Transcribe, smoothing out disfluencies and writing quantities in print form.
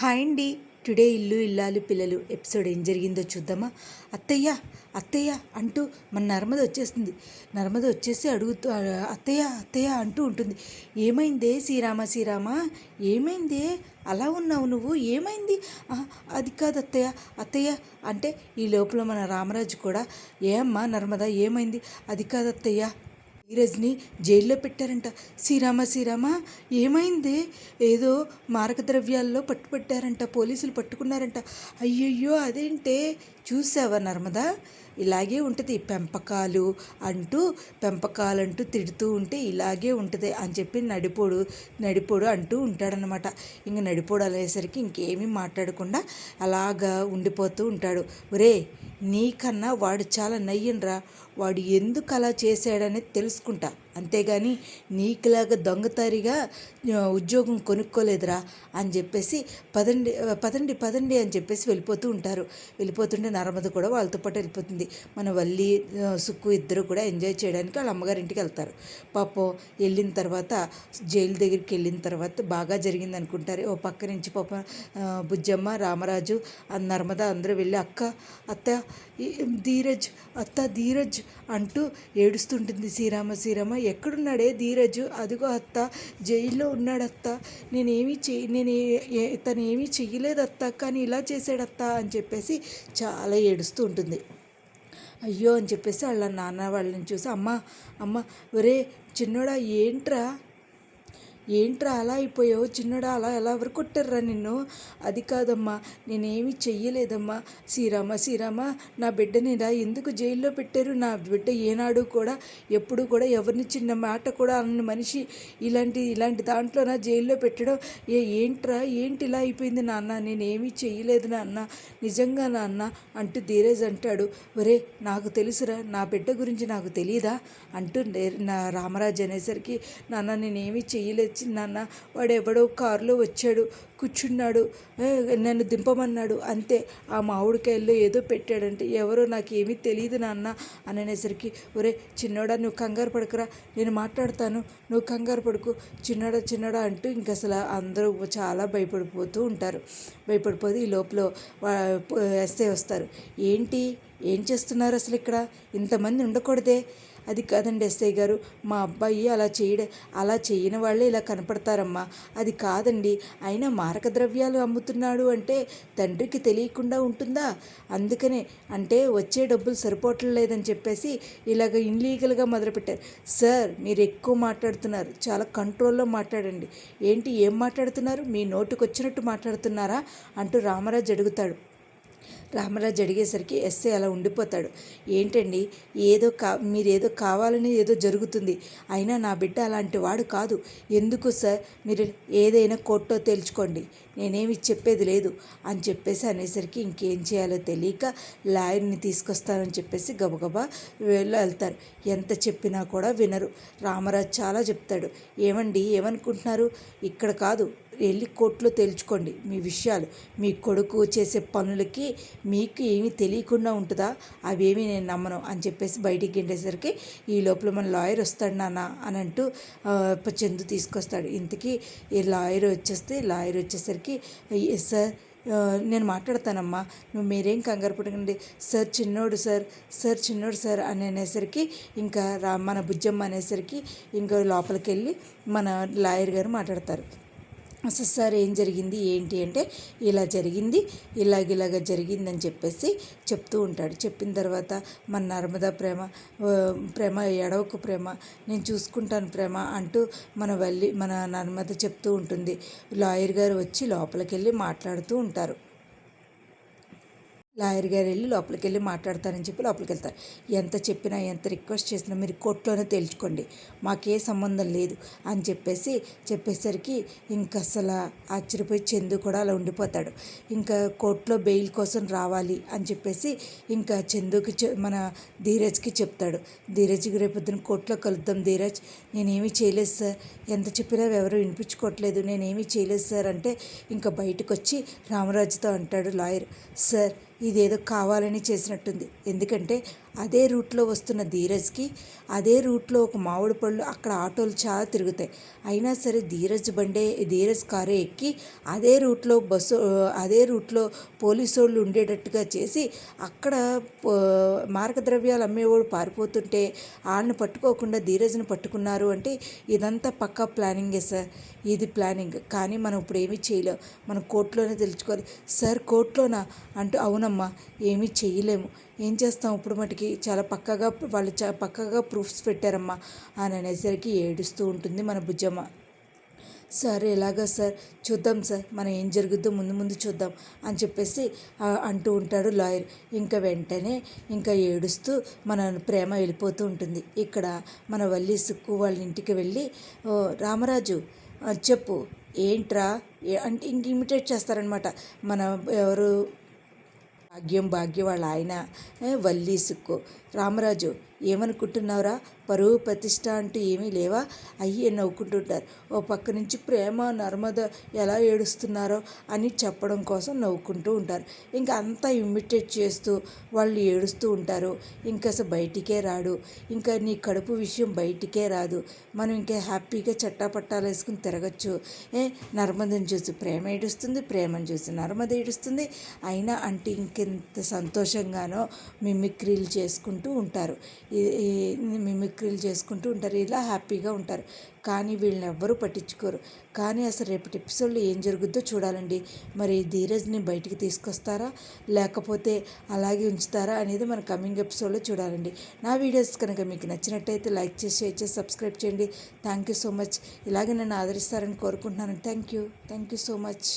Hi అండి. Today ఇల్లు ఇల్లాలు పిల్లలు ఎపిసోడ్ ఏం జరిగిందో చూద్దామా. అత్తయ్య అత్తయ్య అంటూ మన నర్మద వచ్చేస్తుంది. నర్మద వచ్చేసి అడుగుతూ అత్తయ్య అత్తయ్య అంటూ ఉంటుంది. ఏమైందే శ్రీరామ ఏమైందే అలా ఉన్నావు నువ్వు, ఏమైంది? అది కాదు అత్తయ్య అత్తయ్య అంటే ఈ లోపల మన రామరాజు కూడా ఏమ్మా నర్మద ఏమైంది? అది కాదు అత్తయ్య, ధీరజ్ని జైల్లో పెట్టారంట. శ్రీరామ ఏమైంది? ఏదో మారక ద్రవ్యాల్లో పట్టుబట్టారంట, పోలీసులు పట్టుకున్నారంట. అయ్యయ్యో అదేంటే? చూసావా నర్మదా, ఇలాగే ఉంటుంది పెంపకాలంటూ తిడుతూ ఉంటే ఇలాగే ఉంటుంది అని చెప్పి నడిపోడు అంటూ ఉంటాడనమాట. ఇంక నడిపోడు అనేసరికి ఇంకేమీ మాట్లాడకుండా అలాగా ఉండిపోతూ ఉంటాడు. ఒరే, నీకన్నా వాడు చాలా నయ్యనరా, వాడు ఎందుకు అలా చేశాడనేది తెలుసుకుంటా, అంతేగాని నీకులాగా దొంగతారిగా ఉద్యోగం కొనుక్కోలేదురా అని చెప్పేసి పదండి పదండి పదండి అని చెప్పేసి వెళ్ళిపోతుంటే నర్మద కూడా వాళ్ళతో పాటు వెళ్ళిపోతుంది. మన వల్లి సుక్కు ఇద్దరు కూడా ఎంజాయ్ చేయడానికి వాళ్ళ అమ్మగారింటికి వెళ్తారు. పాపం వెళ్ళిన తర్వాత జైలు దగ్గరికి వెళ్ళిన తర్వాత బాగా జరిగింది అనుకుంటారు. ఓ పక్క నుంచి పాపం బుజ్జమ్మ, రామరాజు, నర్మద అందరూ వెళ్ళి అత్త ధీరజ్ అంటూ ఏడుస్తుంటుంది. శ్రీరామ ఎక్కడున్నాడే ధీరజు? అదిగో అత్త, జైల్లో ఉన్నాడత్త. తను ఏమీ చెయ్యలేదత్త, కానీ ఇలా చేశాడత్త అని చెప్పేసి చాలా ఏడుస్తూ ఉంటుంది. అయ్యో అని చెప్పేసి వాళ్ళ నాన్న వాళ్ళని చూసి అమ్మ ఒరే చిన్నోడా, ఏంట్రా అలా అయిపోయావు? చిన్నడా అలా ఎవరు కొట్టారా నిన్ను? అది కాదమ్మా, నేనేమి చెయ్యలేదమ్మా. శ్రీరామ నా బిడ్డని ఇలా ఎందుకు జైల్లో పెట్టారు? నా బిడ్డ ఏనాడు కూడా ఎప్పుడు కూడా ఎవరిని చిన్న మాట కూడా అన్న మనిషి ఇలాంటి దాంట్లో నా జైల్లో పెట్టడం ఏంటి ఇలా అయిపోయింది నాన్న? నేనేమీ చెయ్యలేదు నాన్న, నిజంగా నాన్న అంటూ ధీరజ్ అంటాడు. ఒరే, నాకు తెలుసురా, నా బిడ్డ గురించి నాకు తెలియదా అంటూ నా రామరాజు అనేసరికి, నాన్న నేనేమీ చెయ్యలేదు నాన్న, వాడు ఎవడో కారులో వచ్చాడు, కూర్చున్నాడు, నన్ను దింపమన్నాడు, అంతే. ఆ మామిడికాయల్లో ఏదో పెట్టాడంటే ఎవరో నాకేమీ తెలియదు నాన్న అని అనేసరికి, ఒరే చిన్నోడా నువ్వు కంగారు పడకురా, నేను మాట్లాడతాను, నువ్వు కంగారు పడుకు చిన్నడా అంటూ ఇంక అసలు అందరూ చాలా భయపడిపోయి ఈ లోపల ఎస్ఐ వస్తారు. ఏం చేస్తున్నారు అసలు ఇక్కడ? ఇంతమంది ఉండకూడదే. అది కాదండి ఎస్ఐ గారు, మా అబ్బాయి అలా చేయని వాళ్ళే ఇలా కనపడతారమ్మా. అది కాదండి, అయినా మారక ద్రవ్యాలు అమ్ముతున్నాడు అంటే తండ్రికి తెలియకుండా ఉంటుందా? అందుకనే, అంటే వచ్చే డబ్బులు సరిపోవట్లేదని చెప్పేసి ఇలాగ ఇన్లీగల్గా మొదలుపెట్టారు. సార్, మీరు ఎక్కువ మాట్లాడుతున్నారు, చాలా కంట్రోల్లో మాట్లాడండి. ఏం మాట్లాడుతున్నారు? మీ నోటికి వచ్చినట్టు మాట్లాడుతున్నారా అంటూ రామరాజు అడుగుతాడు. రామరాజు అడిగేసరికి ఎస్ఐ అలా ఉండిపోతాడు. ఏంటండి, మీరేదో కావాలని ఏదో జరుగుతుంది, అయినా నా బిడ్డ అలాంటి వాడు కాదు. ఎందుకు సార్, మీరు ఏదైనా కోర్టులో తేల్చుకోండి, నేనేమి చెప్పేది లేదు అని చెప్పేసి అనేసరికి ఇంకేం చేయాలో తెలియక లాయర్ని తీసుకొస్తానని చెప్పేసి గబగబా వెళ్తారు. ఎంత చెప్పినా కూడా వినరు. రామరాజు చాలా చెప్తాడు. ఏమనుకుంటున్నారు? ఇక్కడ కాదు, వెళ్ళి కోర్టులో తేల్చుకోండి మీ విషయాలు. మీ కొడుకు చేసే పనులకి మీకు ఏమీ తెలియకుండా ఉంటుందా? అవేమీ నేను నమ్మను అని చెప్పేసి బయటికి గెంటేసరికి ఈ లోపల మన లాయర్ వస్తాడు నాన్న అని అంటూ చందు తీసుకొస్తాడు. ఇంతకీ ఈ లాయర్ వచ్చేసరికి, సార్ నేను మాట్లాడతానమ్మా, మీరేం కంగారు పడకండి సార్, చిన్నోడు సార్ అని అనేసరికి ఇంకా మన బుజ్జమ్మ అనేసరికి ఇంకా లోపలికి వెళ్ళి మన లాయర్ గారు మాట్లాడతారు. అసలు సార్ ఏం జరిగింది ఏంటి అంటే, ఇలా జరిగింది, ఇలాగ జరిగిందని చెప్పేసి చెప్తూ ఉంటాడు. చెప్పిన తర్వాత మన నర్మద ప్రేమ ఎడవకు ప్రేమ, నేను చూసుకుంటాను ప్రేమ అంటూ మన నర్మద చెప్తూ ఉంటుంది. లాయర్ గారు వచ్చి లోపలికి వెళ్ళి మాట్లాడుతూ ఉంటారు. లాయర్ గారు వెళ్ళి లోపలికి వెళ్ళి మాట్లాడతారని చెప్పి లోపలికి వెళ్తారు. ఎంత చెప్పినా ఎంత రిక్వెస్ట్ చేసినా మీరు కోర్టులోనే తేల్చుకోండి, మాకే సంబంధం లేదు అని చెప్పేసరికి ఇంకా అసలు ఆశ్చర్యపోయి చందు కూడా అలా ఉండిపోతాడు. ఇంకా కోర్టులో బెయిల్ కోసం రావాలి అని చెప్పేసి ఇంకా చందుకి మన ధీరజ్కి చెప్తాడు. ధీరజ్కి రేపొద్దున కోర్టులో కలుద్దాం ధీరజ్, నేనేమీ చేయలేదు సార్, ఎంత చెప్పినా ఎవరు వినిపించుకోవట్లేదు, నేనేమీ చేయలేదు సార్ అంటే ఇంకా బయటకు వచ్చి రామరాజుతో అంటాడు లాయర్, సార్ ఇదేదో కావాలని చేసినట్టుంది, ఎందుకంటే అదే రూట్లో వస్తున్న ధీరజ్కి అదే రూట్లో ఒక మామిడి పళ్ళు అక్కడ ఆటోలు చాలా తిరుగుతాయి. అయినా సరే ధీరజ్ కారే ఎక్కి అదే రూట్లో పోలీసు వాళ్ళు ఉండేటట్టుగా చేసి అక్కడ మారకద్రవ్యాలు అమ్మేవాడు పారిపోతుంటే వాళ్ళని పట్టుకోకుండా ధీరజ్ని పట్టుకున్నారు అంటే ఇదంతా పక్కా ప్లానింగే సార్. ఇది ప్లానింగ్. కానీ మనం ఇప్పుడు ఏమీ చేయలేం. మనం కోర్టులోనే తెలుసుకోవాలి. సార్ కోర్టులోనా అంటూ అవునమ్మా ఏమీ చేయలేము. ఏం చేస్తాం ఇప్పుడు మటుకి చాలా పక్కగా ప్రూఫ్స్ పెట్టారమ్మా అని అనేసరికి ఏడుస్తూ ఉంటుంది మన బుజ్జమ్మ. సార్ ఎలాగా సార్ చూద్దాం సార్ మనం ఏం జరుగుద్దో ముందు ముందు చూద్దాం అని చెప్పేసి అంటూ ఉంటాడు లాయర్. ఇంకా వెంటనే ఇంకా ఏడుస్తూ మన ప్రేమ వెళ్ళిపోతూ ఉంటుంది. ఇక్కడ మన వల్లి సుక్కు వాళ్ళ ఇంటికి వెళ్ళి రామరాజు చెప్పు ఏంట్రా అంటే ఇంక ఇమిటేట్ చేస్తారనమాట. మన ఎవరు భాగ్యం వాళ్ళ ఆయన వల్లి సుక్కు. రామరాజు ఏమనుకుంటున్నావురా పరువు ప్రతిష్ట అంటూ ఏమీ లేవా అయ్యి నవ్వుకుంటుంటారు. ఓ పక్క నుంచి ప్రేమ నర్మద ఎలా ఏడుస్తున్నారో అని చెప్పడం కోసం నవ్వుకుంటూ ఉంటారు. ఇంకా అంతా ఇమిటేట్ చేస్తూ వాళ్ళు ఏడుస్తూ ఉంటారు. ఇంకా అసలు బయటికే రాడు. ఇంకా నీ కడుపు విషయం బయటికే రాదు. మనం ఇంకా హ్యాపీగా చట్టాపట్టాలు వేసుకుని తిరగచ్చు. నర్మదని చూసి ప్రేమ ఏడుస్తుంది, ప్రేమను చూసి నర్మద ఏడుస్తుంది. అయినా అంటే ఇంకెంత సంతోషంగానో మిమిక్రీలు చేసుకుంటూ ఉంటారు. ఇలా హ్యాపీగా ఉంటారు. కానీ వీళ్ళని ఎవ్వరూ పట్టించుకోరు. కానీ అసలు రేపటి ఎపిసోడ్లో ఏం జరుగుద్దో చూడాలండి. మరి ధీరజ్ని బయటికి తీసుకొస్తారా లేకపోతే అలాగే ఉంచుతారా అనేది మన కమింగ్ ఎపిసోడ్లో చూడాలండి. నా వీడియోస్ కనుక మీకు నచ్చినట్టయితే లైక్ చేసి షేర్ చేసి సబ్స్క్రైబ్ చేయండి. Thank you so much. ఇలాగే నన్ను ఆదరిస్తారని కోరుకుంటున్నాను. Thank you so much.